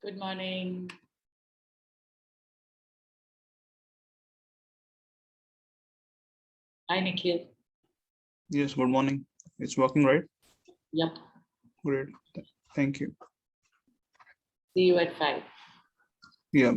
Good morning. Hi, Nikhil. Yes, good morning. It's working, right? Yep. Great. Thank you. See you at 5. Yeah.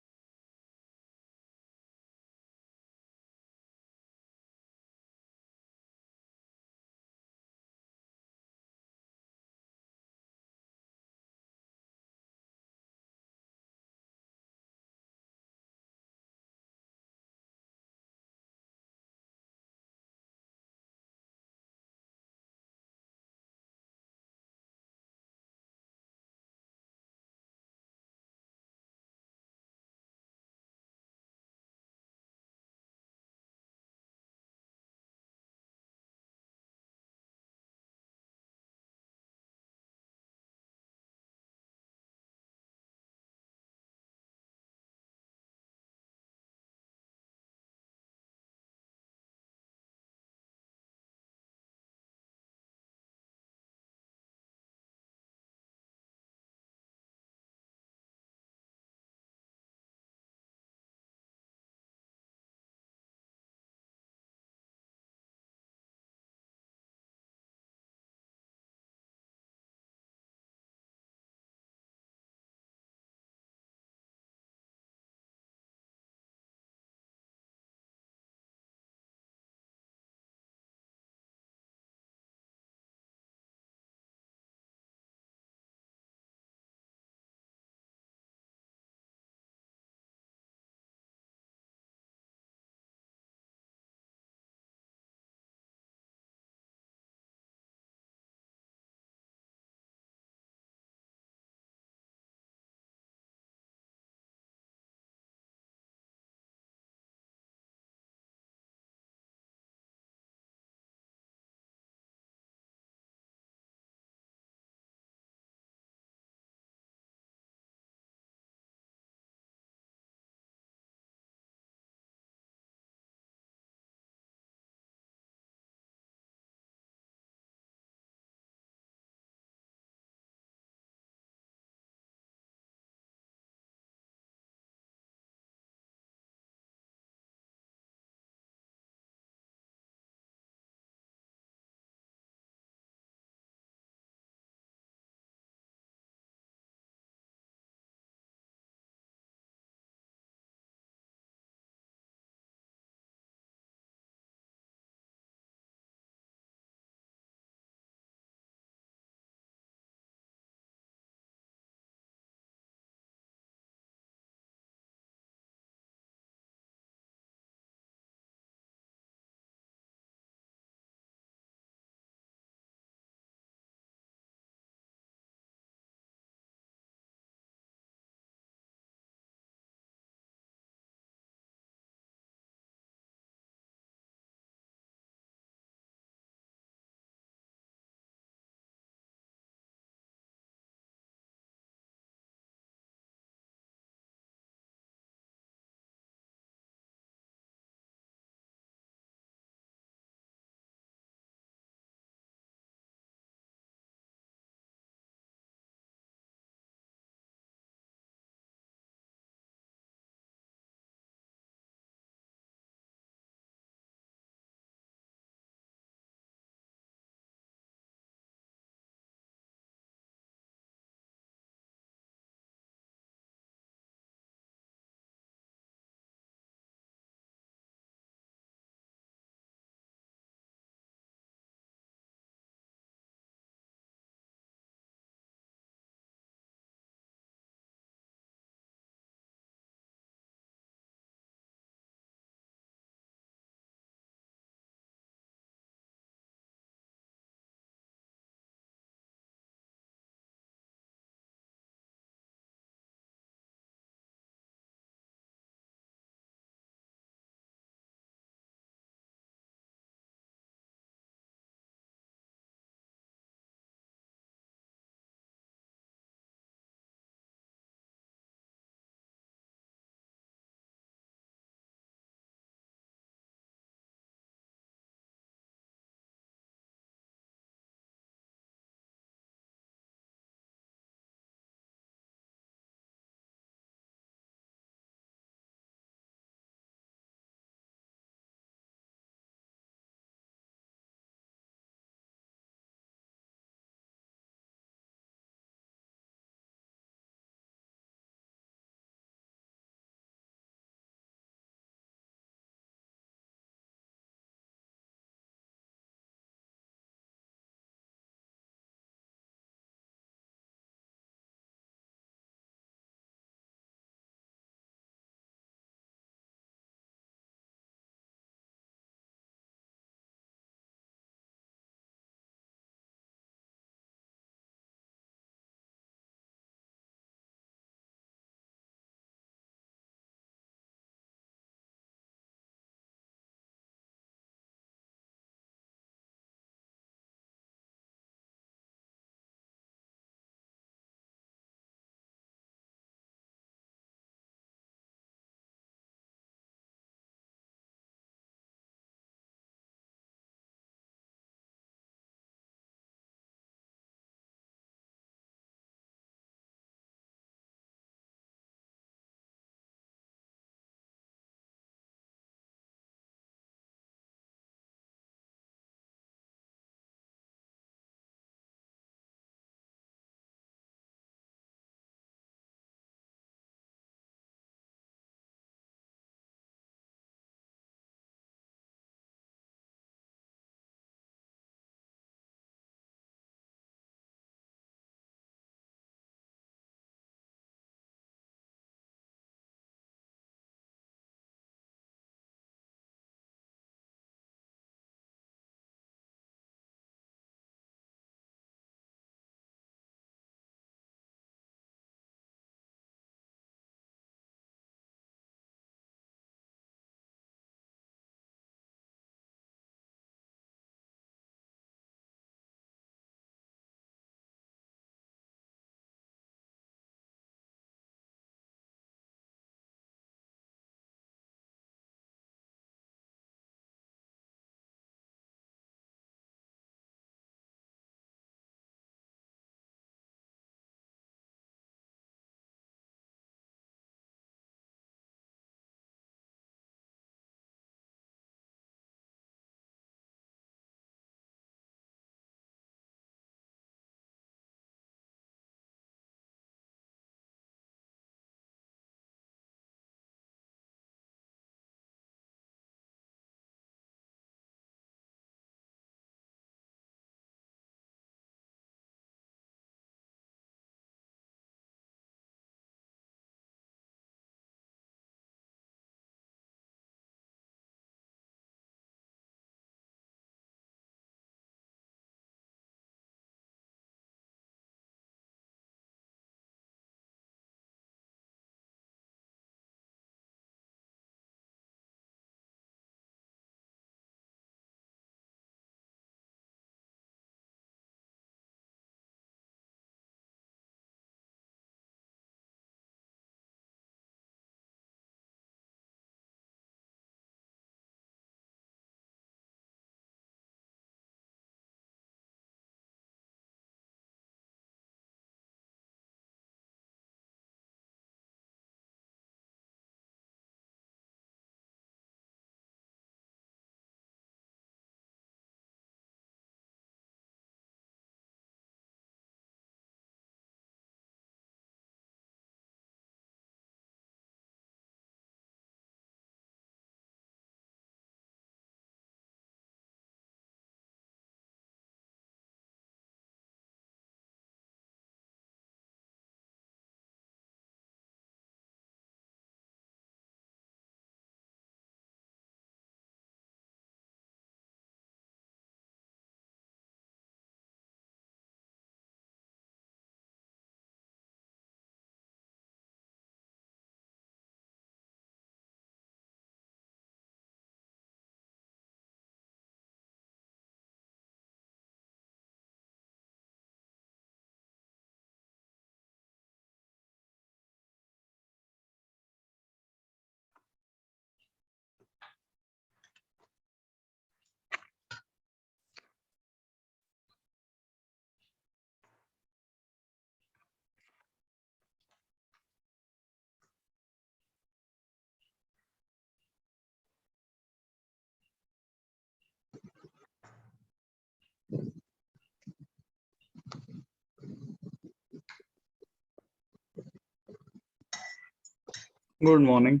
Good morning.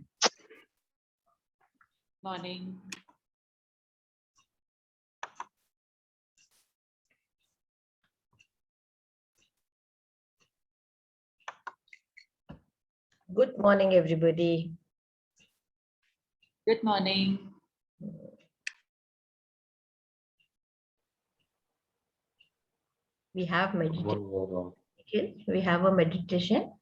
Morning. Good morning, everybody. Good morning. We have meditation. We have a meditation.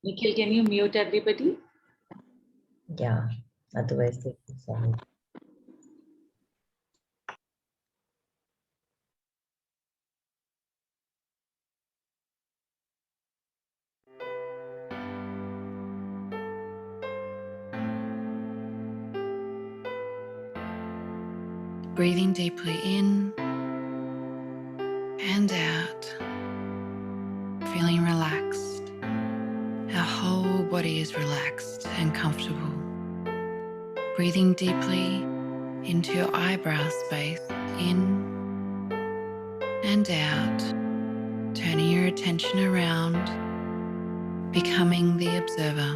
Nikhil, can you mute everybody? Yeah, otherwise they will sound. Breathing deeply in and out, feeling relaxed. Our whole body is relaxed and comfortable. Breathing deeply into your eyebrow space, in and out, turning your attention around, becoming the observer.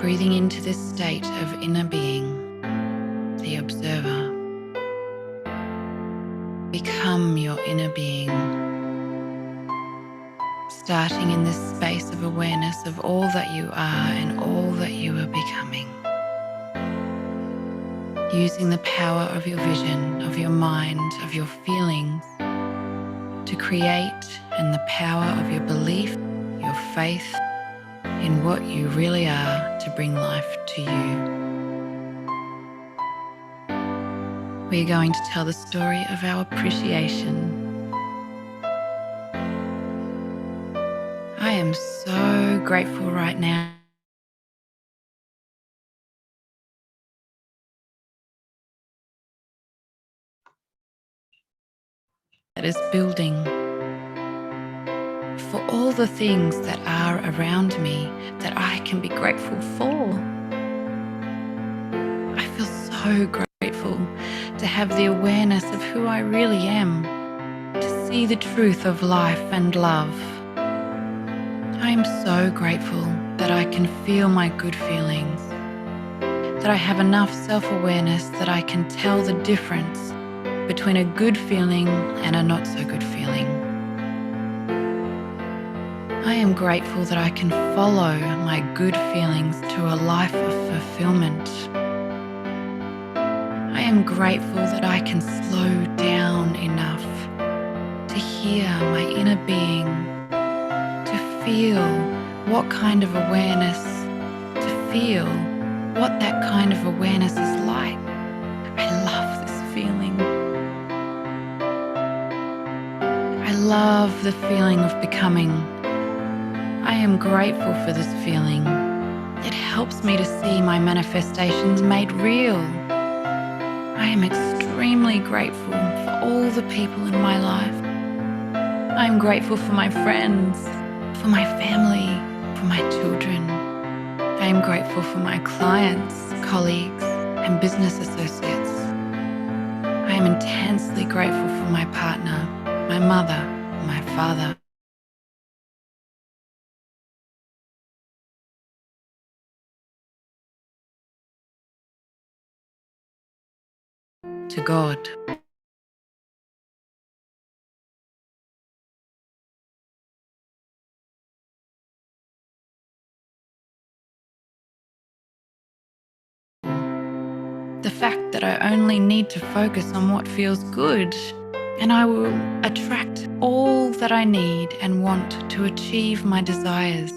Breathing into this state of inner being, the observer. Become your inner being. Starting in this space of awareness of all that you are and all that you are becoming. Using the power of your vision, of your mind, of your feelings to create, and the power of your belief, your faith in what you really are to bring life to you. We are going to tell the story of our appreciation. I am so grateful right now that is building, for all the things that are around me that I can be grateful for. I feel so grateful to have the awareness of who I really am, to see the truth of life and love. I am so grateful that I can feel my good feelings, that I have enough self-awareness that I can tell the difference between a good feeling and a not so good feeling. I am grateful that I can follow my good feelings to a life of fulfillment. I am grateful that I can slow down enough to hear my inner being, to feel what kind of awareness, to feel what that kind of awareness is like. I love this feeling. I love the feeling of becoming. I am grateful for this feeling. It helps me to see my manifestations made real. I am extremely grateful for all the people in my life. I am grateful for my friends, for my family, for my children. I am grateful for my clients, colleagues, and business associates. I am intensely grateful for my partner, my mother, my father. To God. The fact that I only need to focus on what feels good, and I will attract all that I need and want to achieve my desires.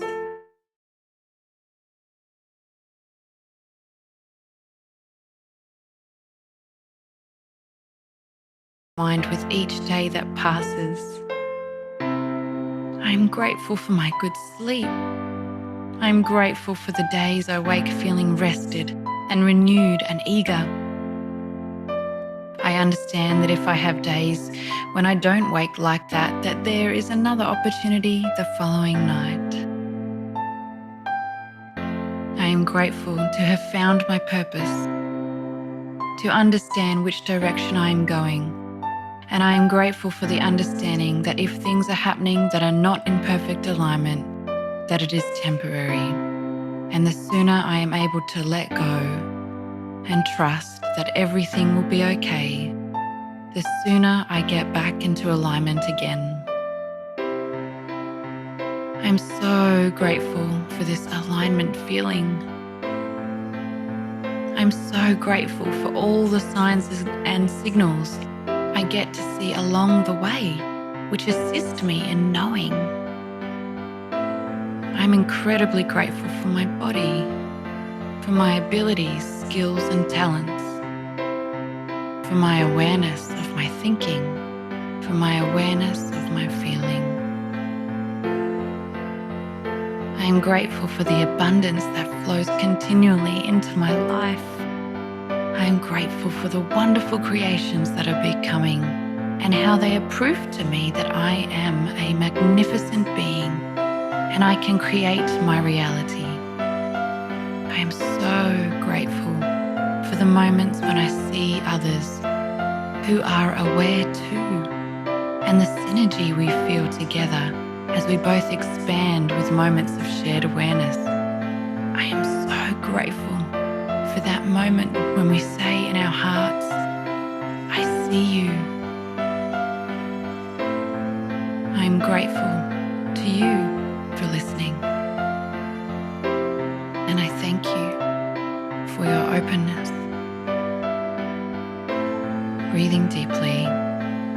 mind with each day that passes. I am grateful for my good sleep. I am grateful for the days I wake feeling rested and renewed and eager. I understand that if I have days when I don't wake like that, that there is another opportunity the following night. I am grateful to have found my purpose, to understand which direction I am going. And I am grateful for the understanding that if things are happening that are not in perfect alignment, that it is temporary. And the sooner I am able to let go and trust that everything will be okay, the sooner I get back into alignment again. I'm so grateful for this alignment feeling. I'm so grateful for all the signs and signals I get to see along the way, which assist me in knowing. I'm incredibly grateful for my body, for my abilities, skills, and talents, for my awareness of my thinking, for my awareness of my feeling. I am grateful for the abundance that flows continually into my life. I am grateful for the wonderful creations that are becoming and how they are proof to me that I am a magnificent being and I can create my reality. I am so grateful for the moments when I see others who are aware too, and the synergy we feel together as we both expand with moments of shared awareness. I am so grateful for that moment when we say in our hearts, I see you. I am grateful to you for listening. And I thank you for your openness. Breathing deeply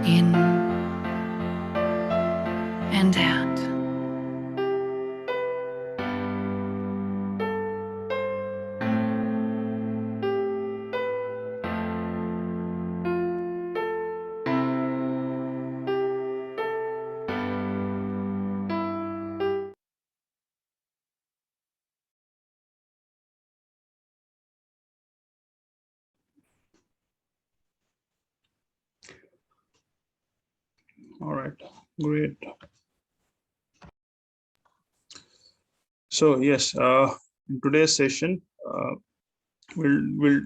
in and out. All right, great. So yes, in today's session, we'll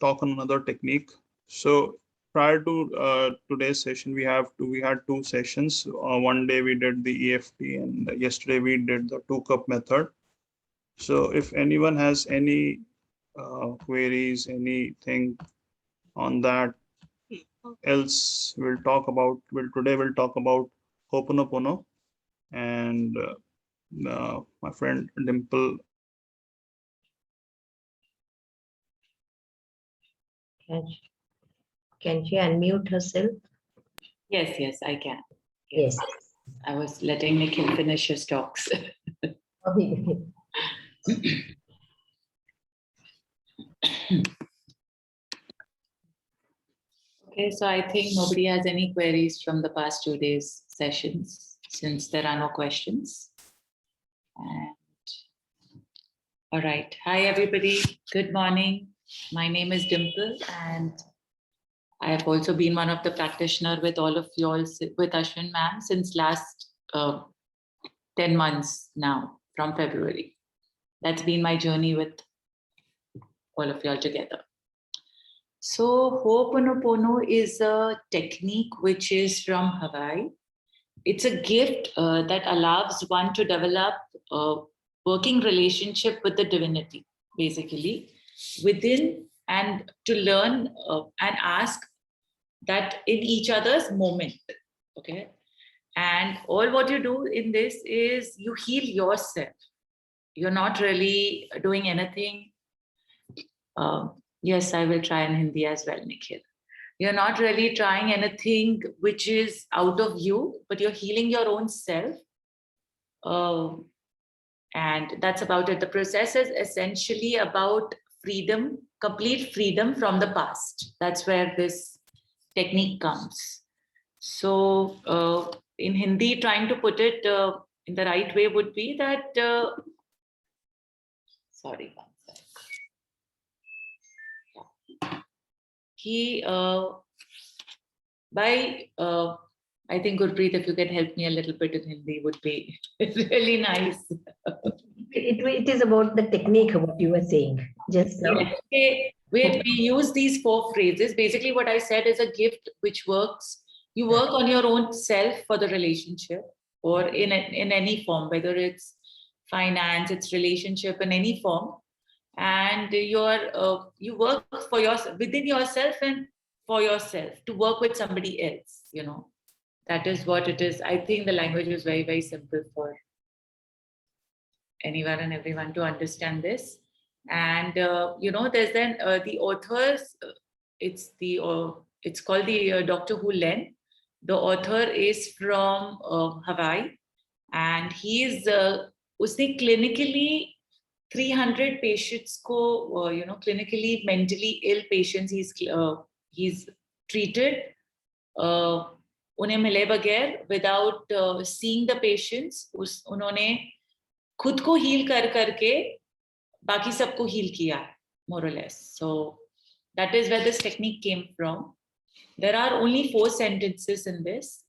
talk on another technique. So prior to today's session, we had two sessions. One day we did the EFT, and yesterday we did the 2-cup method. So if anyone has any queries, anything on that, else we'll talk about. Today we'll talk about Ho'oponopono, and my friend Dimple. Can she unmute herself? Yes, I can. Yes. I was letting Nikhil finish his talks. Okay, so I think nobody has any queries from the past 2 days sessions, since there are no questions. And all right. Hi, everybody. Good morning. My name is Dimple, and I have also been one of the practitioners with all of you all, with Ashwin ma'am, since last 10 months now, from February. That's been my journey with all of you all together. So Ho'oponopono is a technique which is from Hawaii. It's a gift that allows one to develop a working relationship with the divinity, basically, within, and to learn and ask that in each other's moment, okay? And all what you do in this is you heal yourself. You're not really doing anything. Yes, I will try in Hindi as well, Nikhil. You're not really trying anything which is out of you, but you're healing your own self. And that's about it. The process is essentially about freedom complete freedom from the past. That's where this technique comes. So in Hindi, trying to put it in the right way would be that, sorry, one sec. He, I think Gurpreet, if you can help me a little bit in Hindi would be really nice. It is about the technique, what you were saying just now. Yeah. We use these 4 phrases. Basically, what I said is a gift which works. You work on your own self for the relationship, or in any form, whether it's finance, it's relationship in any form, and you work for yourself, within yourself and for yourself, to work with somebody else. You know, that is what it is. I think the language is very, very simple for anyone and everyone to understand this. And you know, there's then the authors. It's called the Doctor Who Len. The author is from Hawaii, and he is usne clinically 300 patients ko you know, clinically mentally ill patients he's treated उन्हें मिले बगैर, without seeing the patients. उन्होंने खुद को heal कर करके बाकी सबको heal किया, more or less. So that is where this technique came from. There are only 4 sentences in this.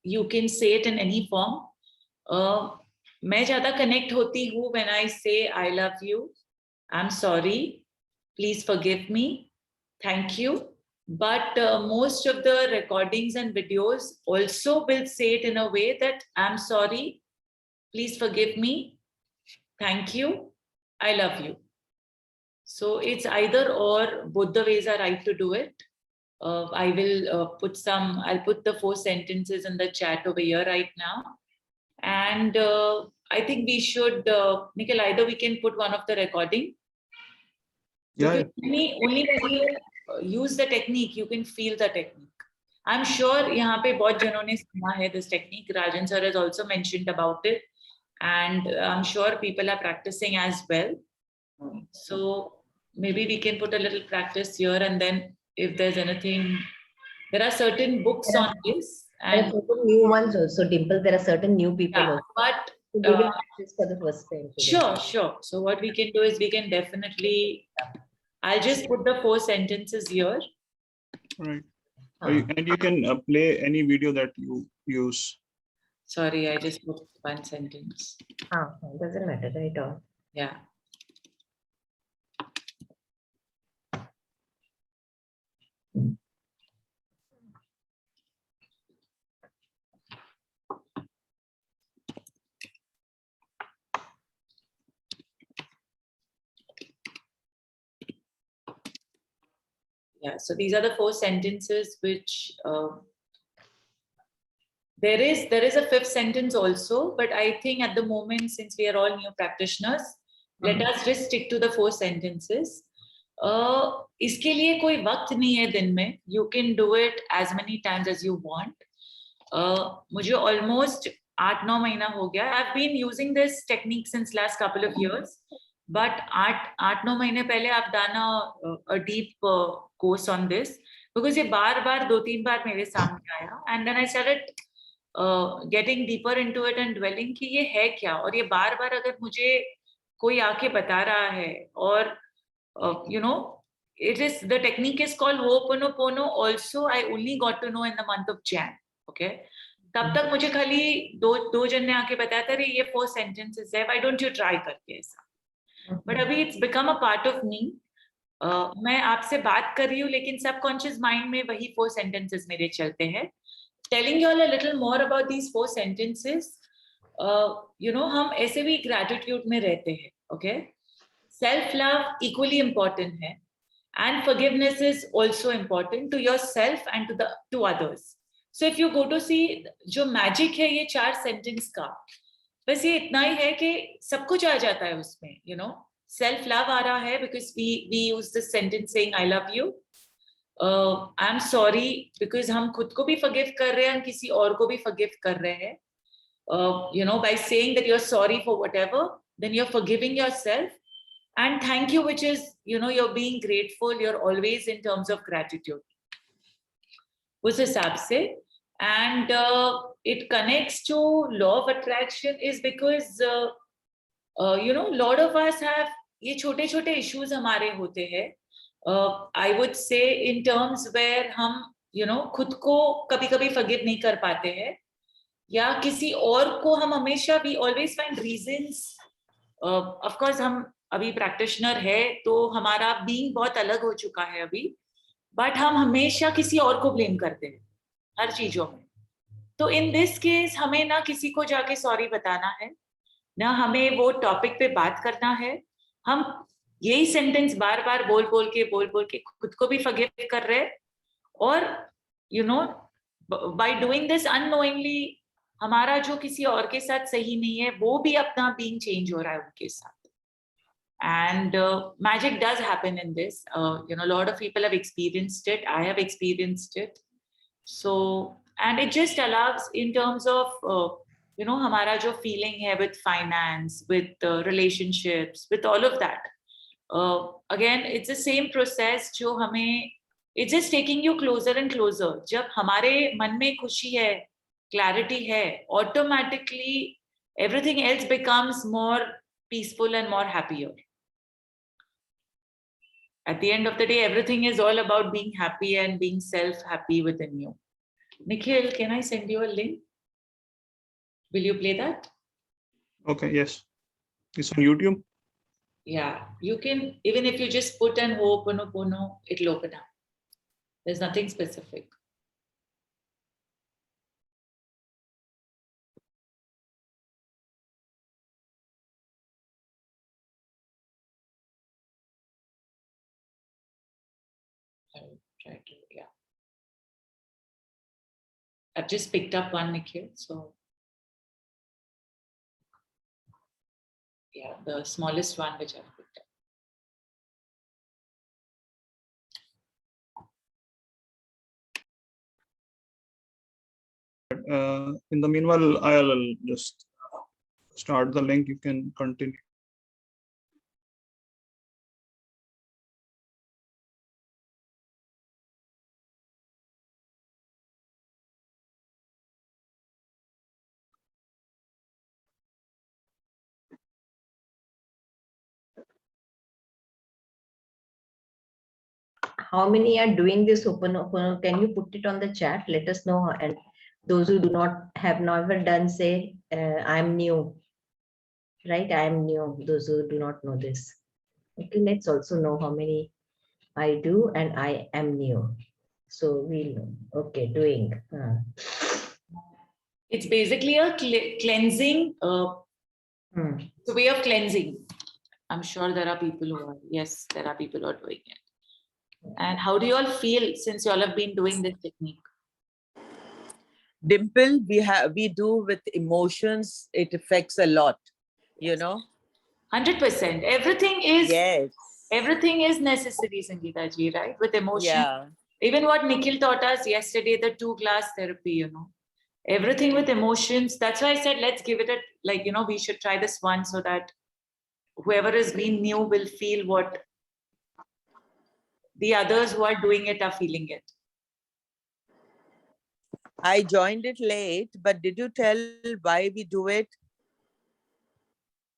You can say it in any form. मैं ज़्यादा connect होती हूँ when I say I love you, I'm sorry, please forgive me, thank you. But most of the recordings and videos also will say it in a way that I'm sorry, please forgive me, thank you, I love you. So it's either or, both the ways are right to do it. I will I'll put the 4 sentences in the chat over here right now. And I think we should, Nikhil, either we can put one of the recording. Yeah. Only when you use the technique, you can feel the technique. I'm sure यहाँ पे बहुत जनों ने सुना है this technique. Rajan sir has also mentioned about it. And I'm sure people are practicing as well. So maybe we can put a little practice here, and then if there's anything, there are certain books on this. There are And certain new ones also, Dimple. There are certain new people yeah, also. but So we will practice for the first time today. sure. So what we can do is we can definitely, I'll just put the 4 sentences here. Right. And you can play any video that you use. Sorry, I just put 1 sentence. Doesn't matter, right? All. Yeah. Yeah, so these are the 4 sentences which there is a 5th sentence also, but I think at the moment, since we are all new practitioners, let us just stick to the 4 sentences. इसके लिए कोई वक्त नहीं है दिन में. You can do it as many times as you want. मुझे almost 8-9 महीना हो गया. I've been using this technique since last couple of years. But 8-9 महीने पहले I've done a deep course on this, because ये बार-बार 2-3 बार मेरे सामने आया, and then I started getting deeper into it and dwelling कि ये है क्या, और ये बार-बार अगर मुझे कोई आके बता रहा है, और you know, the technique is called Ho'oponopono. Also, I only got to know in the month of Jan. Okay. तब तक मुझे खाली दो जन ने आके बताया था, ये 4 sentences है, why don't you try करके ऐसा. But अभी it's become a part of me. मैं आपसे बात कर रही हूँ, लेकिन subconscious mind में वही 4 sentences मेरे चलते हैं. Telling you all a little more about these 4 sentences. You know, हम ऐसे भी gratitude में रहते हैं. Okay. Self-love equally important है, and forgiveness is also important to yourself and to others. So if you go to see, जो magic है ये 4 sentence का, बस ये इतना ही है कि सब कुछ आ जाता है उसमें. You know, self-love आ रहा है because we use this sentence saying I love you. I'm sorry because हम खुद को भी forgive कर रहे हैं, हम किसी और को भी forgive कर रहे हैं. You know, by saying that you're sorry for whatever, then you're forgiving yourself. And thank you, which is, you're being grateful, you're always in terms of gratitude. उस हिसाब से, and it connects to law of attraction is because lot of us have ये छोटे छोटे issues हमारे होते हैं. I would say in terms where हम खुद को कभी कभी forgive नहीं कर पाते हैं, या किसी और को हम हमेशा we always find reasons. Of course हम अभी practitioner है तो हमारा being बहुत अलग हो चुका है अभी, but हम हमेशा किसी और को blame करते हैं हर चीजों में. तो in this case हमें ना किसी को जाके sorry बताना है, ना हमें वो टॉपिक पे बात करना है. हम यही सेंटेंस बार बार बोल बोल के खुद को भी forgive कर रहे हैं, और by doing this unknowingly हमारा जो किसी और के साथ सही नहीं है वो भी अपना being change हो रहा है उनके साथ. And magic does happen in this. A lot of people have experienced it. I have experienced it. So, and it just allows in terms of हमारा जो feeling है with finance, with relationships, with all of that. Again, it's the same process जो हमें, it's just taking you closer and closer. जब हमारे मन में खुशी है, clarity है, automatically everything else becomes more peaceful and more happier. At the end of the day, everything is all about being happy and being self-happy within you. Nikhil, can I send you a link? Will you play that? Okay, yes. It's on YouTube. Yeah, you can, even if you just put an Ho'oponopono, it'll open up. There's nothing specific. I'll try to, yeah. I've just picked up one, Nikhil, so. Yeah, the smallest one which I've picked up. In the meanwhile, I'll just start the link. You can continue. How many are doing this Ho'oponopono? Can you put it on the chat? Let us know. And those who do not have never done, say, I'm new. Right? I'm new. Those who do not know this. Okay, let's also know how many I do and I am new. So we'll, okay, doing. It's basically a cleansing, it's a way of cleansing. I'm sure there are people who are, yes, there are people who are doing it. And how do you all feel since you all have been doing this technique? Dimple, we do with emotions, it affects a lot, 100%. Everything is, Yes. everything is necessary, Sangeeta ji, right? With emotion. Yeah. Even what Nikhil taught us yesterday, the 2-class therapy, everything with emotions. That's why I said, let's give it a, we should try this one so that whoever has been new will feel what the others who are doing it are feeling it. I joined it late, but did you tell why we do it?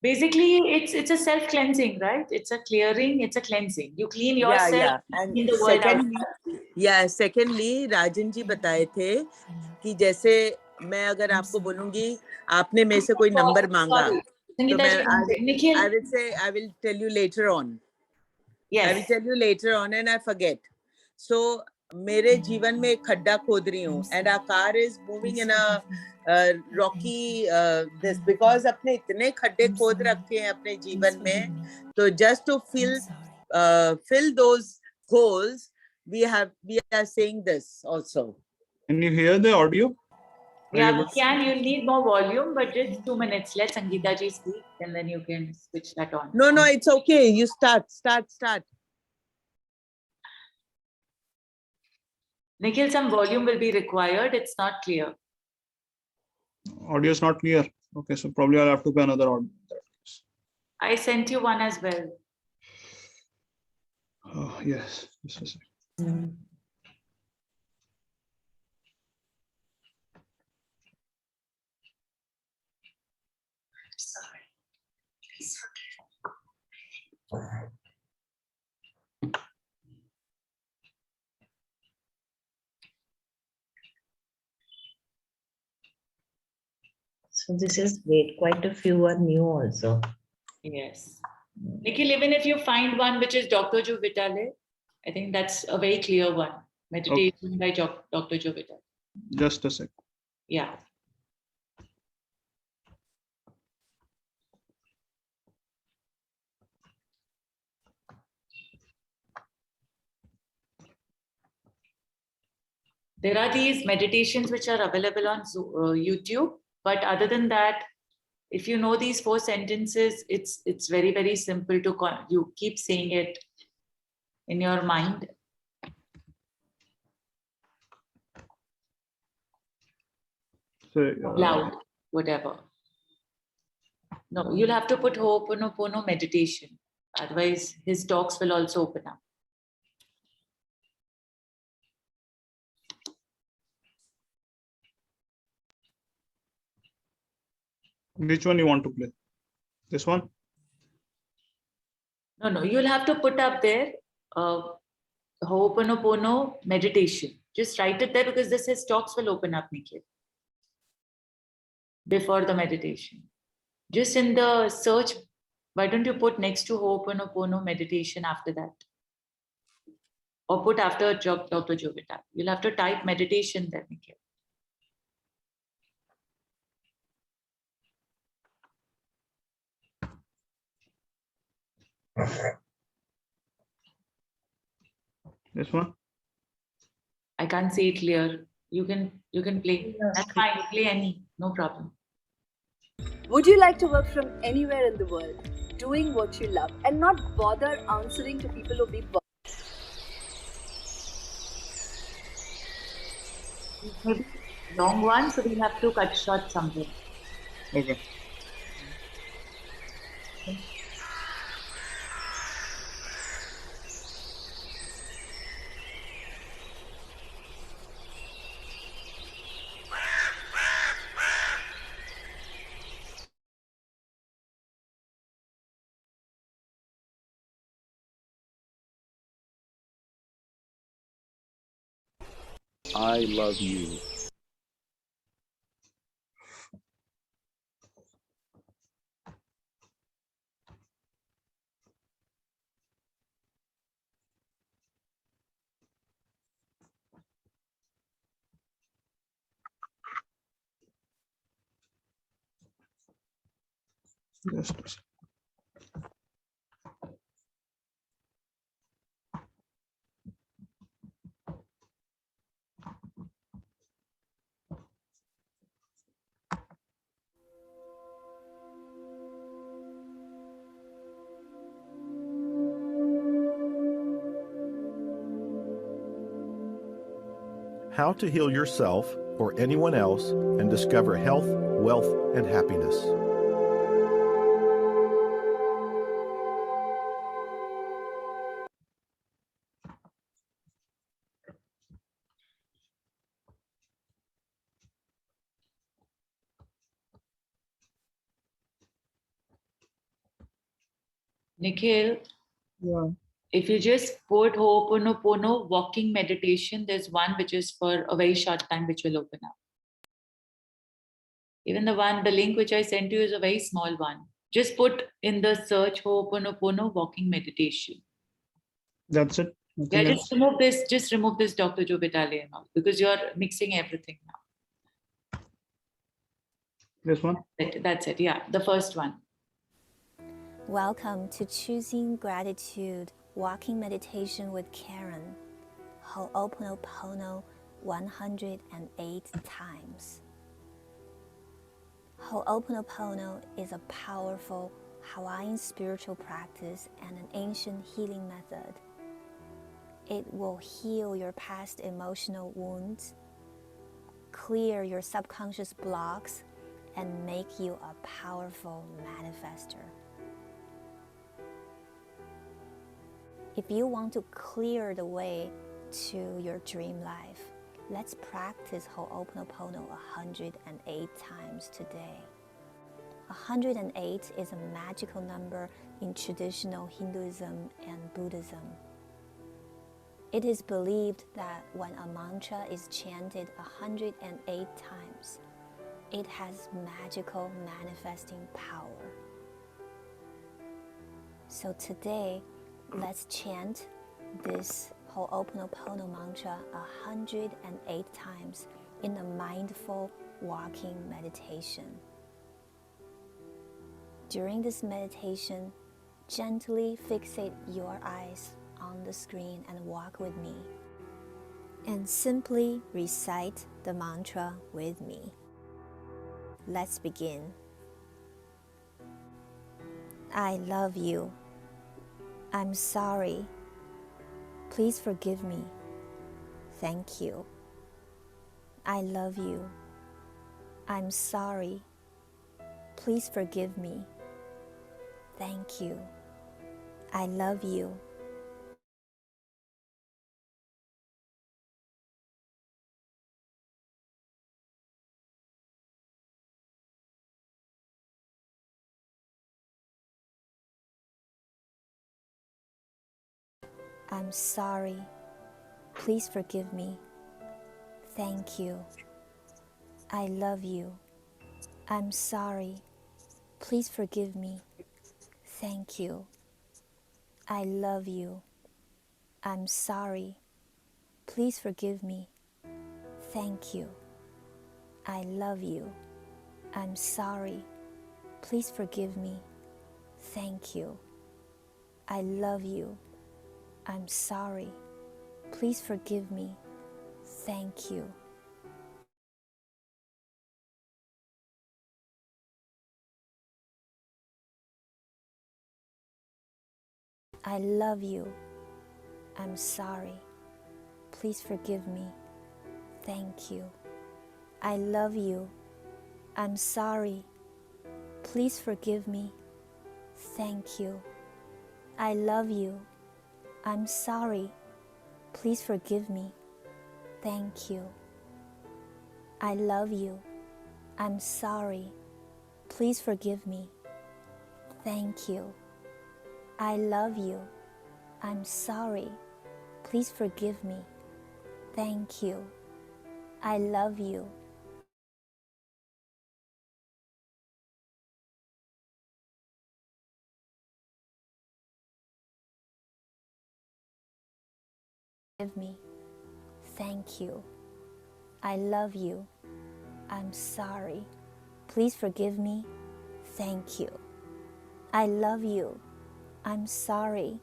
Basically, it's a self-cleansing, right? It's a clearing, it's a cleansing. You clean yourself. Yeah. And in the world secondly, Rajan ji बताए थे कि जैसे मैं अगर आपको बोलूंगी आपने मेरे से कोई नंबर मांगा तो मैं Nikhil. I will tell you later on. Yes. I will tell you later on and I forget. So मेरे जीवन में एक खड्डा खोद रही हूँ and our car is moving in a rocky this because अपने इतने खड्डे खोद रखे हैं अपने जीवन में, तो just to fill those holes we are saying this also. Can you hear the audio? Yeah, we can. You'll need more volume, but just 2 minutes. Let Sangeeta ji speak and then you can switch that on. No, it's okay. You start. Nikhil, some volume will be required. It's not clear. Audio is not clear. Okay, so probably I'll have to pay another audio. I sent you one as well. Oh, yes. Just a sec. Mm. Sorry. Please So this is great. Quite a few are new also. Yes. Nikhil, even if you find one which is Dr. Joe Vitale, I think that's a very clear one. Meditation by Dr. Joe Vitale. Just a sec. Yeah. There are these meditations which are available on YouTube, but other than that, if you know these 4 sentences, it's very, very simple to you keep saying it in your mind. So, Loud, whatever. No, you'll have to put Ho'oponopono meditation. Otherwise, his talks will also open up. which one you want to play? This one? No, you'll have to put up there Ho'oponopono meditation. Just write it there because this his talks will open up, Nikhil. Before the meditation. Just in the search, why don't you put next to Ho'oponopono meditation after that? Or put after Dr. Joe Vitale. You'll have to type meditation there, Nikhil. This one? I can't see it clear. You can play. That's fine. Play any, no problem. Would you like to work from anywhere in the world, doing what you love, and not bother answering to people who be Maybe long one, so we'll have to cut short something. Okay. I love you. Just a sec. How to heal yourself or anyone else and discover health, wealth, and happiness. Nikhil, Yeah. if you just put Ho'oponopono walking meditation, there's one which is for a very short time, which will open up. Even the link which I sent you is a very small one. Just put in the search Ho'oponopono walking meditation. That's it. Yeah, Nothing else? just remove this Dr. Joe Vitale and all, because you're mixing everything now. This one? That's it. Yeah, the first one. Welcome to Choosing Gratitude Walking Meditation with Karen. Ho'oponopono 108 times. Ho'oponopono is a powerful Hawaiian spiritual practice and an ancient healing method. It will heal your past emotional wounds, clear your subconscious blocks, and make you a powerful manifester. If you want to clear the way to your dream life, let's practice Ho'oponopono 108 times today. 108 is a magical number in traditional Hinduism and Buddhism. It is believed that when a mantra is chanted 108 times, it has magical manifesting power. So today, let's chant this Ho'oponopono mantra 108 times in a mindful walking meditation. During this meditation, gently fixate your eyes on the screen and walk with me. And simply recite the mantra with me. Let's begin. I love you. I'm sorry. Please forgive me. Thank you. I love you. I'm sorry. Please forgive me. Thank you. I love you. I'm sorry. Please forgive me. Thank you. I love you. I'm sorry. Please forgive me. Thank you. I love you. I'm sorry. Please forgive me. Thank you. I love you. I'm sorry. Please forgive me. Thank you. I love you. I'm sorry. Please forgive me. Thank you. I love you. I'm sorry. Please forgive me. Thank you. I love you. I'm sorry. Please forgive me. Thank you. I love you. I'm sorry. Please forgive me. Thank you. I love you. I'm sorry. Please forgive me. Thank you. I love you. I'm sorry. Please forgive me. Thank you. I love you. Forgive me. Thank you. I love you. I'm sorry. Please forgive me. Thank you. I love you. I'm sorry.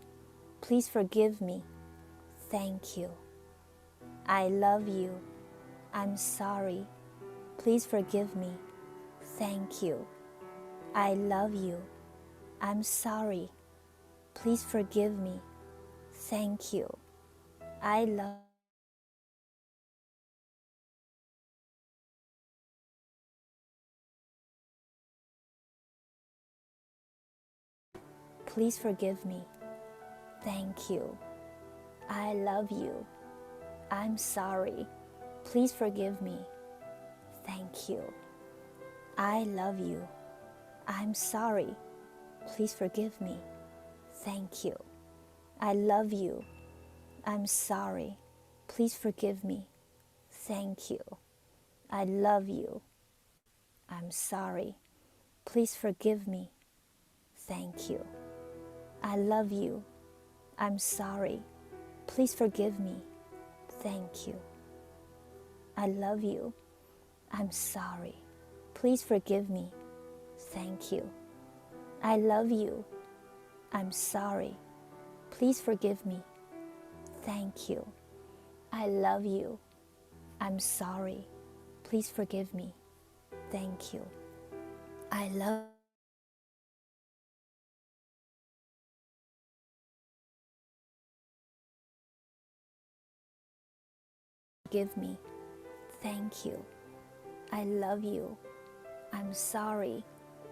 Please forgive me. Thank you. I love you. I'm sorry. Please forgive me. Thank you. I love you. I'm sorry. Please forgive me. Thank you. I love Please forgive me. Thank you. I love you. I'm sorry. Please forgive me. Thank you. I love you. I'm sorry. Please forgive me. Thank you. I love you. I'm sorry. Please forgive me. Thank you. I love you. I'm sorry. Please forgive me. Thank you. I love you. I'm sorry. Please forgive me. Thank you. I love you. I'm sorry. Please forgive me. Thank you. I love you. I'm sorry. Please forgive me. Thank you. I love you. I'm sorry. Please forgive me. Thank you. I love Forgive me. Thank you. I love you. I'm sorry.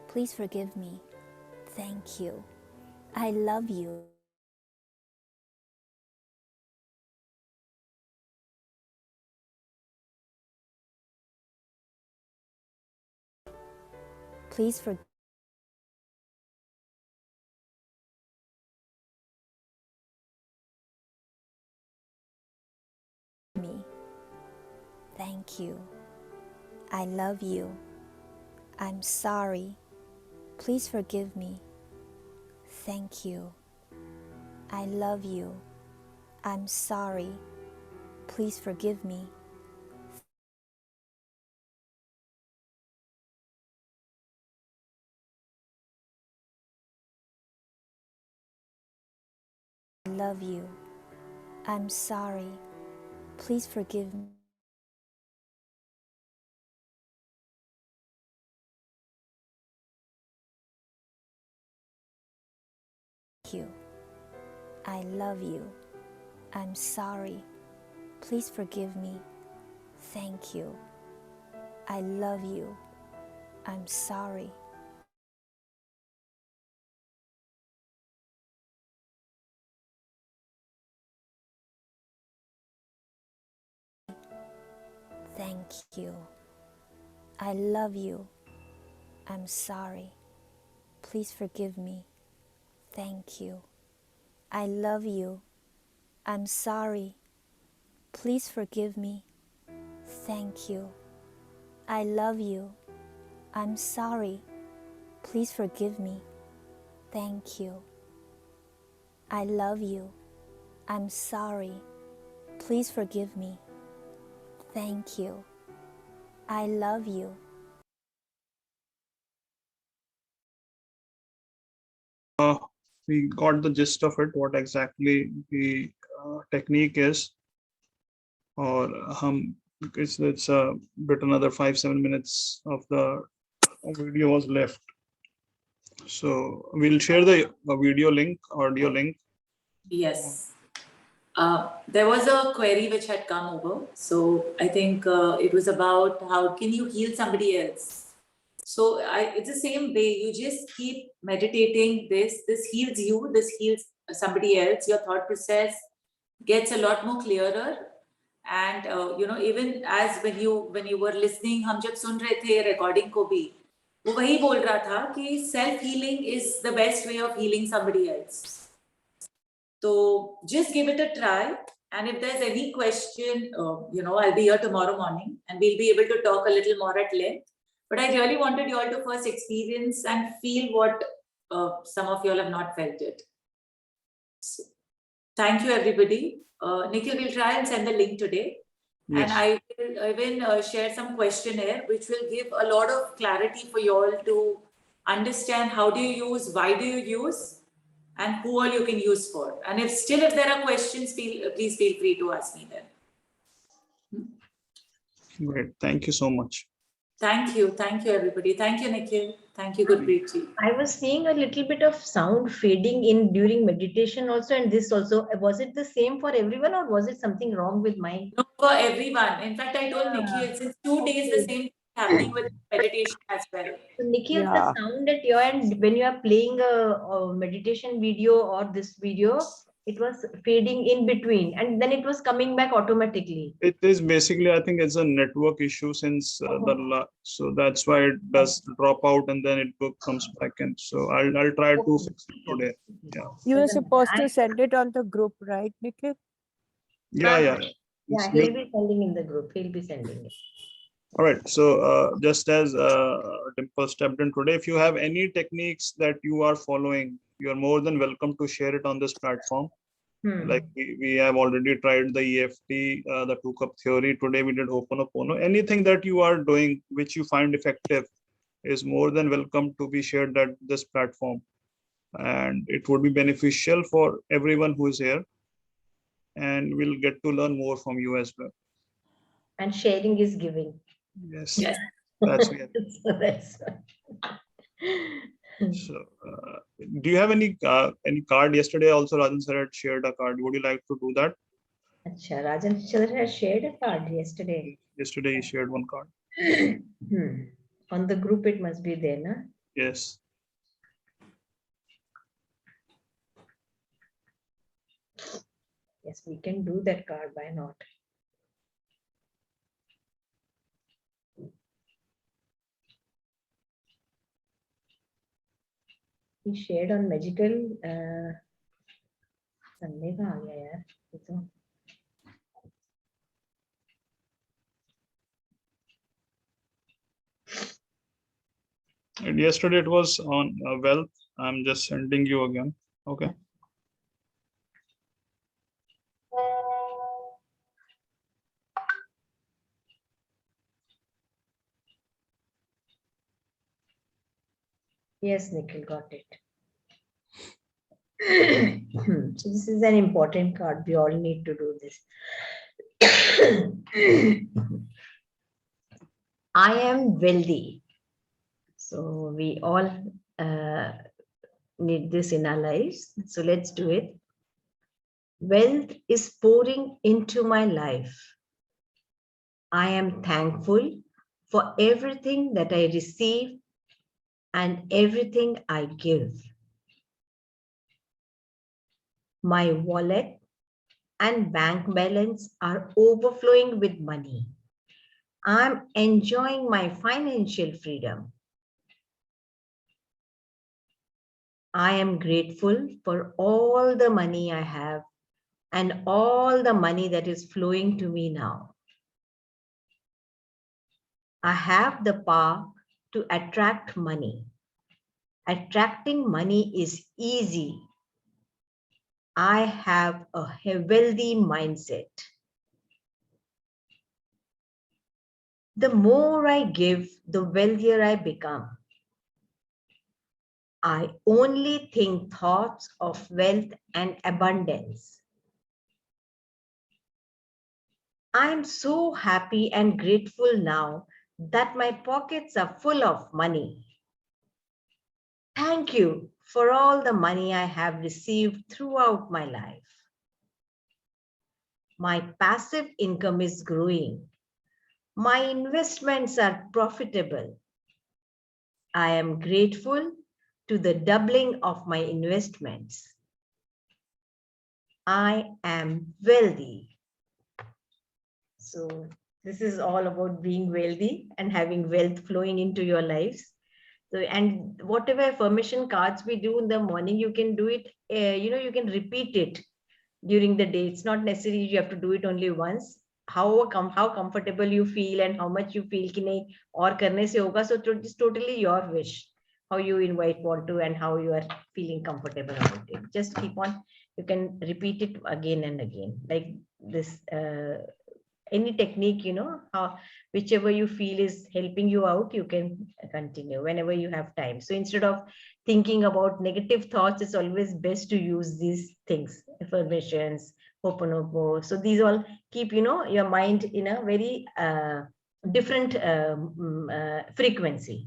Please forgive me. Thank you. I love you. Please forgive me. Thank you. I love you. I'm sorry. Please forgive me. Thank you. I love you. I'm sorry. Please forgive me. I love you. I'm sorry. Please forgive me. Thank you. I love you. I'm sorry. Please forgive me. Thank you. I love you. I'm sorry. Thank you. I love you. I'm sorry. Please forgive me. Thank you. I love you. I'm sorry. Please forgive me. Thank you. I love you. I'm sorry. Please forgive me. Thank you. I love you. I'm sorry. Please forgive me. Thank you. I love you. We got the gist of it, what exactly the technique is, or it's a bit another 5-7 minutes of the video was left. So we'll share the video link, audio link. Yes. There was a query which had come over. So I think it was about how can you heal somebody else? So it's the same way. You just keep meditating this. This heals you. This heals somebody else. Your thought process gets a lot more clearer. And even as when you were listening, हम जब सुन रहे थे recording को भी, वो वही बोल रहा था कि self healing is the best way of healing somebody else. So just give it a try. And if there's any question, I'll be here tomorrow morning and we'll be able to talk a little more at length. But I really wanted you all to first experience and feel what some of you all have not felt it. So, thank you, everybody. Nikhil will try and send the link today. Yes. And I will even share some questionnaire, which will give a lot of clarity for you all to understand how do you use, why do you use, and who all you can use for. And if there are questions, please feel free to ask me then. Great. Thank you so much. Thank you. Thank you, everybody. Thank you, Nikhil. Thank you, Gurpreet ji. I was seeing a little bit of sound fading in during meditation also, and this also. Was it the same for everyone, or was it something wrong with my? No, for everyone. In fact, I told Nikhil, since 2 days, the same thing happening with meditation as well. So Nikhil, the sound at your end when you are playing a meditation video or this video, it was fading in between, and then it was coming back automatically. It is basically, I think it's a network issue since so that's why it does drop out and then it comes back in. So I'll try to fix it today. Yeah. You were supposed to send it on the group, right, Nikhil? Yeah. Yeah, It's he'll good. be sending in the group. He'll be sending it. All right. So just as Dimple stepped in today, if you have any techniques that you are following, you are more than welcome to share it on this platform. Like we have already tried the EFT, the 2-cup theory. Today we did Ho'oponopono. Anything that you are doing which you find effective is more than welcome to be shared at this platform. And it would be beneficial for everyone who is here. And we'll get to learn more from you as well. And sharing is giving. Yes. Yes. That's it. So that's So, do you have any card? Yesterday also Rajan sir had shared a card. Would you like to do that? Acha, Rajan sir has shared a card yesterday. Yesterday he shared one card. On the group it must be there, na? Yes. Yes, we can do that card. Why not? he shared on magical Sunday का आ गया यार ये तो And yesterday it was on wealth. I'm just sending you again. Okay. yes, Nikhil got it. So this is an important card. We all need to do this. I am wealthy. So we all need this in our lives. So let's do it. Wealth is pouring into my life. I am thankful for everything that I receive and everything I give. My wallet and bank balance are overflowing with money. I'm enjoying my financial freedom. I am grateful for all the money I have and all the money that is flowing to me now. I have the power to attract money. Attracting money is easy. I have a wealthy mindset. The more I give, the wealthier I become. I only think thoughts of wealth and abundance. I'm so happy and grateful now that my pockets are full of money. Thank you for all the money I have received throughout my life. My passive income is growing. My investments are profitable. I am grateful to the doubling of my investments. I am wealthy. So this is all about being wealthy and having wealth flowing into your lives. So, and whatever affirmation cards we do in the morning, you can do it, you can repeat it during the day. It's not necessary you have to do it only once. How comfortable you feel and how much you feel कि नहीं और करने से होगा. So it's totally your wish, how you want to and how you are feeling comfortable about it. Just keep on, you can repeat it again and again like this. Any technique, how whichever you feel is helping you out, you can continue whenever you have time. So instead of thinking about negative thoughts, it's always best to use these things, affirmations, Ho'oponopono. So these all keep your mind in a very different frequency.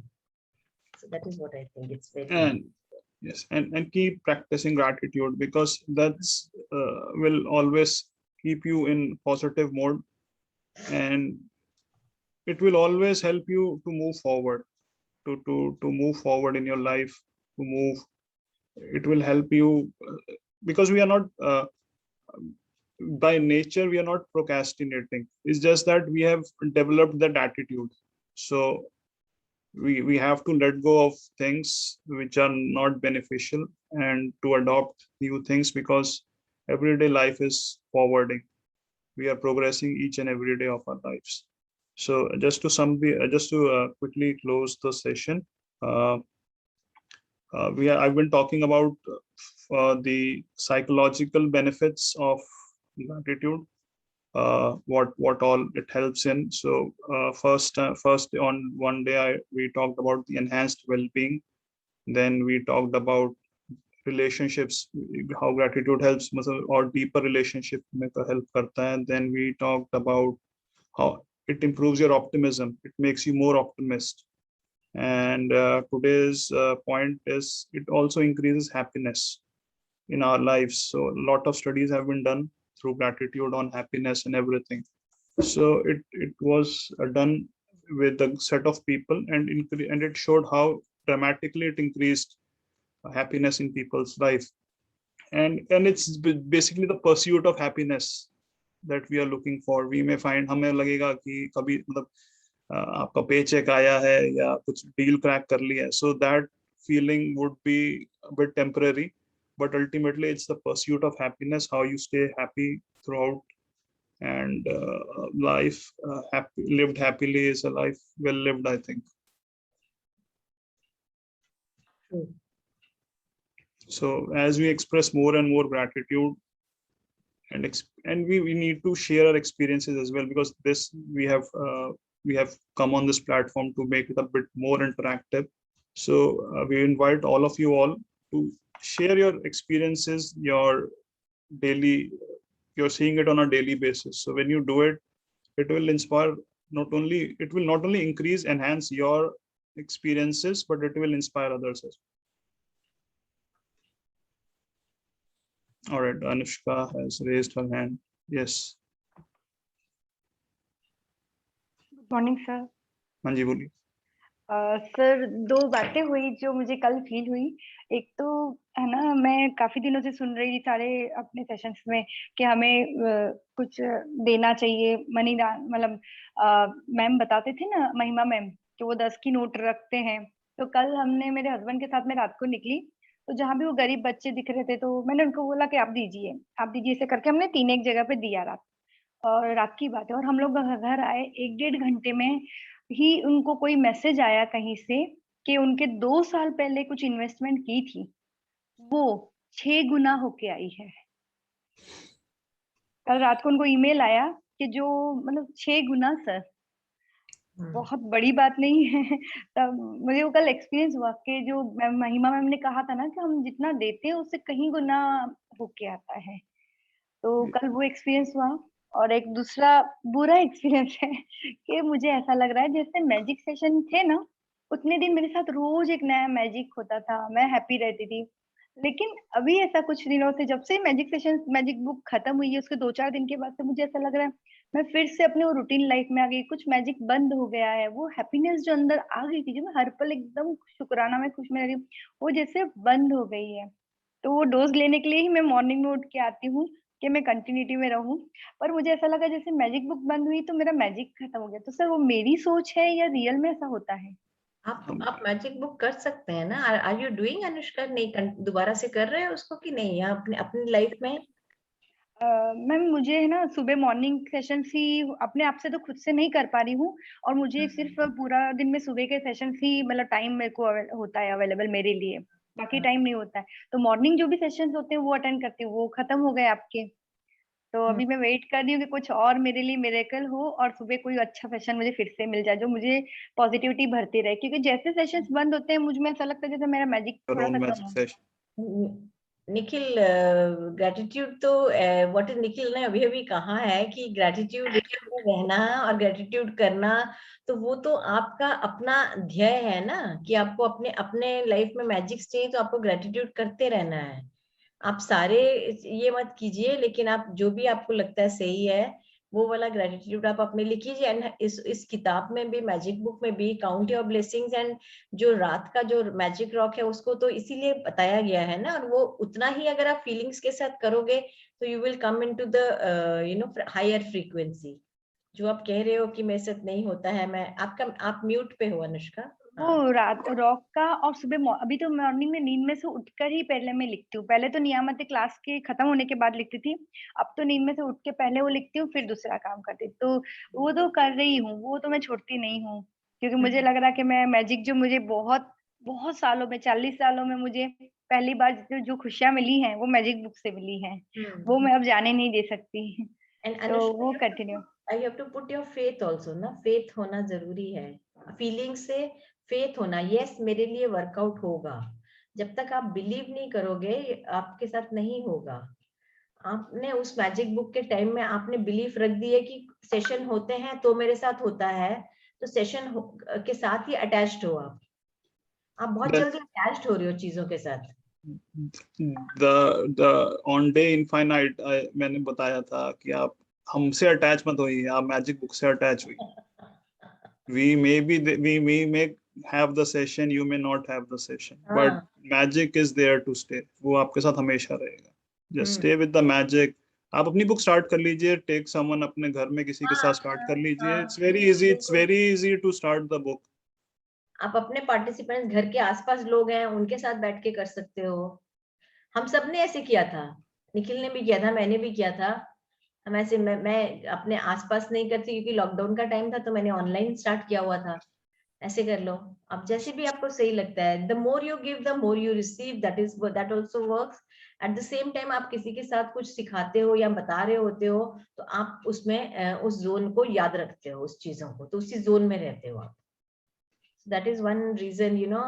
So that is what I think. It's very And yes, and keep practicing gratitude, because that's will always keep you in positive mode, and it will always help you to move forward, to move forward in your life, to move. It will help you because we are not by nature, we are not procrastinating. It's just that we have developed that attitude. So we have to let go of things which are not beneficial and to adopt new things, because everyday life is forwarding. We are progressing each and every day of our lives. So just to quickly close the session, I've been talking about the psychological benefits of gratitude, what all it helps in. So first on one day we talked about the enhanced well-being. Then we talked about relationships, how gratitude helps or deeper relationship में तो help करता है. Then we talked about how it improves your optimism, it makes you more optimist. And today's point is it also increases happiness in our lives. So a lot of studies have been done through gratitude on happiness and everything. So it was done with a set of people, and it showed how dramatically it increased happiness in people's life. And it's basically the pursuit of happiness that we are looking for. We may find हमें लगेगा कि कभी मतलब आपका paycheck आया है या कुछ deal crack कर लिया है, so that feeling would be a bit temporary, but ultimately it's the pursuit of happiness, how you stay happy throughout. And life lived happily is a life well lived, I think. True. So as we express more and more gratitude, and we need to share our experiences as well, because this we have come on this platform to make it a bit more interactive. So we invite all of you all to share your experiences, your daily, you're seeing it on a daily basis. So when you do it, it will inspire, it will not only enhance your experiences, but it will inspire others as well. All right, Anushka has raised her hand. Yes, good morning sir. हाँ जी बोलिए। Sir, दो बातें हुई जो मुझे कल feel हुई। एक तो है ना, मैं काफी दिनों से सुन रही थी सारे अपने सेशंस में कि हमें कुछ देना चाहिए, मनी दान, मतलब मैम बताते थे ना, महिमा मैम, कि वो 10 की नोट रखते हैं। तो कल हमने, मेरे हस्बैंड के साथ में रात को निकली, तो जहाँ भी वो गरीब बच्चे दिख रहे थे, तो मैंने उनको बोला कि आप दीजिए, आप दीजिए, ऐसे करके हमने 3 एक जगह पे दिया रात की बात है। और हम लोग घर आए, 1 डेढ़ घंटे में ही उनको कोई मैसेज आया कहीं से कि उनके 2 साल पहले कुछ इन्वेस्टमेंट की थी, वो 6 गुना होके आई है। कल रात को उनको ईमेल आया कि जो मतलब 6 गुना सर, बहुत बड़ी बात नहीं है। तब मुझे वो कल एक्सपीरियंस हुआ कि जो महिमा मैम ने कहा था ना कि हम जितना देते हैं उससे कहीं गुना होके आता है। तो कल वो एक्सपीरियंस हुआ। और एक दूसरा बुरा एक्सपीरियंस है कि मुझे ऐसा लग रहा है जैसे मैजिक सेशन थे ना, उतने दिन मेरे साथ रोज एक नया मैजिक होता था, मैं हैप्पी रहती थी। लेकिन अभी ऐसा कुछ दिनों से, जब से मैजिक सेशन, मैजिक बुक खत्म हुई है, उसके 2-4 दिन के बाद से मुझे ऐसा लग रहा है मैं फिर से अपने वो रूटीन लाइफ में आ गई, कुछ मैजिक बंद हो गया है। वो हैप्पीनेस जो अंदर आ गई थी, जो मैं हर पल एकदम शुक्राना में खुश में रह रही हूँ, वो जैसे बंद हो गई है। तो वो डोज लेने के लिए ही मैं मॉर्निंग में उठ के आती हूँ कि मैं कंटिन्यूटी में रहूं। पर मुझे ऐसा लगा जैसे मैजिक बुक बंद हुई तो मेरा मैजिक खत्म हो गया। तो सर, वो मेरी सोच है या रियल में ऐसा होता है? आप मैजिक बुक कर सकते हैं ना। Are you doing Anushka? नहीं, दोबारा से कर रहे हैं उसको कि नहीं, या अपने अपनी लाइफ में? मैम, मुझे है ना सुबह मॉर्निंग सेशन ही अपने आप से तो खुद से नहीं कर पा रही हूँ, और मुझे सिर्फ पूरा दिन में सुबह के सेशन ही मतलब टाइम मेरे को होता है अवेलेबल मेरे लिए, बाकी टाइम नहीं होता है। तो मॉर्निंग जो भी सेशंस होते हैं वो अटेंड करती हूँ, वो खत्म हो गए आपके। तो अभी मैं वेट कर रही हूँ कि कुछ और मेरे लिए मिरेकल हो और सुबह कोई अच्छा सेशन मुझे फिर से मिल जाए जो मुझे पॉजिटिविटी भरती रहे, क्योंकि जैसे सेशंस बंद होते हैं मुझ में ऐसा लगता है जैसे मेरा मैजिक थोड़ा सा कम हो। निखिल, ग्रेटिट्यूड तो व्हाट इज निखिल ने अभी अभी कहा है कि ग्रेटिट्यूड रहना और ग्रेटिट्यूड करना, तो वो तो आपका अपना ध्येय है ना, कि आपको अपने अपने लाइफ में मैजिक चाहिए तो आपको ग्रेटिट्यूड करते रहना है। आप सारे ये मत कीजिए, लेकिन आप जो भी आपको लगता है सही है वो वाला ग्रेटिट्यूड आप अपने लिए कीजिए। एंड इस किताब में भी, मैजिक बुक में भी, काउंट योर ब्लेसिंग्स एंड जो रात का जो मैजिक रॉक है उसको तो इसीलिए बताया गया है ना। और वो उतना ही अगर आप फीलिंग्स के साथ करोगे तो you will come into the higher frequency. जो आप कह रहे हो कि मेरे साथ नहीं होता है, मैं आप म्यूट पे हो अनुष्का। वो रात रॉक का, और सुबह अभी तो मॉर्निंग में नींद में से उठकर ही पहले मैं लिखती हूँ। पहले तो नियामत क्लास के खत्म होने के बाद लिखती थी, अब तो नींद में से उठ के पहले वो लिखती हूँ, फिर दूसरा काम करती हूँ। तो वो तो कर रही हूँ, वो तो मैं छोड़ती नहीं हूँ, क्योंकि मुझे लग रहा है कि मैं मैजिक जो मुझे बहुत बहुत सालों में, 40 सालों में मुझे पहली बार जो खुशियां मिली हैं वो मैजिक बुक से मिली हैं, वो मैं अब जाने नहीं दे सकती। तो वो continue, I have to put your faith also ना। फेथ होना जरूरी है, फीलिंग से फेथ होना। यस, मेरे लिए वर्कआउट होगा। जब तक आप बिलीव नहीं करोगे आपके साथ नहीं होगा। आपने उस मैजिक बुक के टाइम में आपने बिलीफ रख दी है कि सेशन होते हैं तो मेरे साथ होता है, तो सेशन के साथ ही अटैच्ड हो। आप बहुत जल्दी अटैच्ड हो रहे हो चीजों के साथ। the on day infinite मैंने बताया था कि आप हमसे अटैच मत होइए, आप मैजिक बुक से अटैच हुई। we may have the session, you may not have the session, but magic is there to stay. वो आपके साथ हमेशा रहेगा। just stay with the magic. आप अपनी बुक स्टार्ट कर लीजिए, टेक समवन, अपने घर में किसी के साथ स्टार्ट कर लीजिए। it's very easy to start the book. आप अपने पार्टिसिपेंट्स, घर के आसपास लोग हैं, उनके साथ बैठ के कर सकते हो। हम सब ने ऐसे किया था, निखिल ने भी किया था, मैंने भी किया था। हम ऐसे, मैं अपने आसपास नहीं करती क्योंकि लॉकडाउन का टाइम था, तो मैंने ऑनलाइन स्टार्ट किया हुआ था। ऐसे कर लो अब, जैसे भी आपको सही लगता है। The more you give the more you receive, that also works. At the same time आप किसी के साथ कुछ सिखाते हो या बता रहे होते हो, तो आप उसमें उस जोन को याद रखते हो, उस चीजों को, तो उसी जोन में रहते हो आप। That is one reason, you know,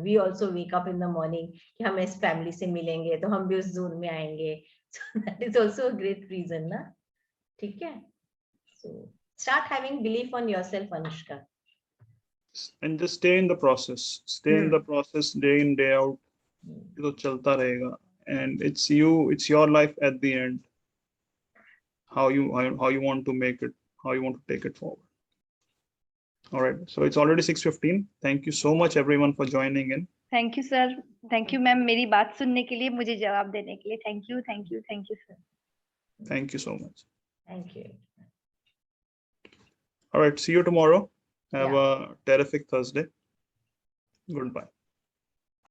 we also wake up in the morning कि हम इस फैमिली से मिलेंगे तो हम भी उस जोन में आएंगे। That is also a great reason ना। ठीक है, so start having belief on yourself, Anushka. And just stay in the process. Stay in the process day in, day out. ये तो चलता रहेगा. And it's your life at the end. How you want to make it, how you want to take it forward. All right. So it's already 6:15. Thank you so much everyone for joining in. Thank you sir, thank you ma'am, मेरी बात सुनने के लिए, मुझे जवाब देने के लिए। Thank you, thank you, thank you sir. Thank you so much. Thank you. All right. See you tomorrow. Have Yeah. a terrific Thursday. Goodbye.